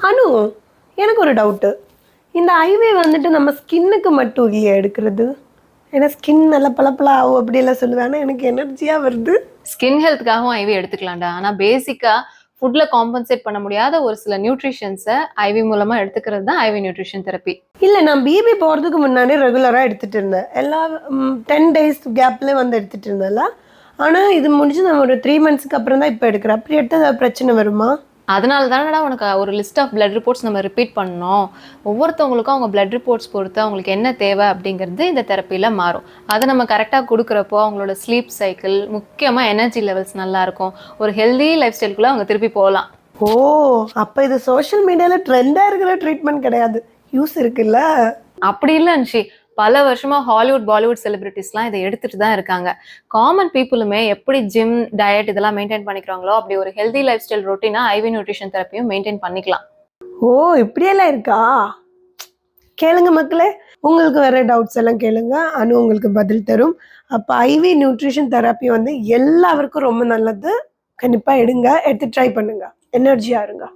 அனு, எனக்கு ஒரு டவுட்டு. இந்த ஐவி வந்துட்டு நம்ம ஸ்கின்னுக்கு மட்டும் இல்லையா எடுக்கிறது? ஏன்னா ஸ்கின் நல்லா பளபள ஆகும் அப்படியெல்லாம் சொல்லுவேன். ஆனா எனக்கு எனர்ஜியா வருது. ஸ்கின் ஹெல்த்துக்காகவும் ஐவி எடுத்துக்கலாம்டா. ஆனா பேசிக்கா ஃபுட்ல காம்பன்சேட் பண்ண முடியாத ஒரு சில நியூட்ரிஷன்ஸை ஐவி மூலமா எடுத்துக்கிறது தான் ஐவி நியூட்ரிஷன் தெரப்பி. இல்லை, நான் பிபி போகிறதுக்கு முன்னாடி ரெகுலராக எடுத்துகிட்டு இருந்தேன். எல்லா 10 டேஸ் கேப்லேயே வந்து எடுத்துகிட்டு இருந்தேன்ல. ஆனால் இது முடிஞ்சு நான் ஒரு 3 மந்த்ஸ்க்கு அப்புறம் தான் இப்போ எடுக்கிறேன். அப்படி எடுத்தால் ஏதாவது பிரச்சனை வருமா? அதனால தானடா உனக்கு ஒரு லிஸ்ட் ஆஃப் பிளட் ரிப்போர்ட்ஸ் நம்ம ரிப்பீட் பண்ணோம். ஒவ்வொருத்தவங்களுக்கும் அவங்க பிளட் ரிப்போர்ட்ஸ் பொறுத்து அவங்களுக்கு என்ன தேவை அப்படிங்கிறது இந்த தெரப்பியில் மாறும். அதை நம்ம கரெக்டாக கொடுக்குறப்போ அவங்களோட ஸ்லீப் சைக்கிள், முக்கியமாக எனர்ஜி லெவல்ஸ் நல்லாயிருக்கும். ஒரு ஹெல்தி லைஃப் ஸ்டைலுக்குள்ளே அவங்க திருப்பி போகலாம். ஓ, அப்போ இது சோஷியல் மீடியாவில் ட்ரெண்டாக இருக்கிற ட்ரீட்மெண்ட் கிடையாது, யூஸ் இருக்குல்ல? அப்படி இல்லை அன்ஷி, பல வருஷமா ஹாலிவுட் பாலிவுட் செலிபிரிட்டிஸ்லாம் இதை எடுத்துட்டு தான் இருக்காங்க. காமன் பீப்புளுமே எப்படி ஜிம் டயட் இதெல்லாம் மெயின்டைன் பண்ணிக்கிறாங்களோ அப்படி ஒரு ஹெல்தி லைஃப் ஸ்டைல் ரொட்டீனா ஐவி நியூட்ரிஷன் தெரப்பியும் மெயின்டைன் பண்ணிக்கலாம். ஓ, இப்படியெல்லாம் இருக்கா? கேளுங்க மக்களே, உங்களுக்கு வேற டவுட்ஸ் எல்லாம் கேளுங்க, அனு உங்களுக்கு பதில் தரும். அப்போ ஐவி நியூட்ரிஷன் தெரப்பி வந்து எல்லாருக்கும் ரொம்ப நல்லது. கண்டிப்பாக எடுங்க, எடுத்து ட்ரை பண்ணுங்க, எனர்ஜியாக இருங்க.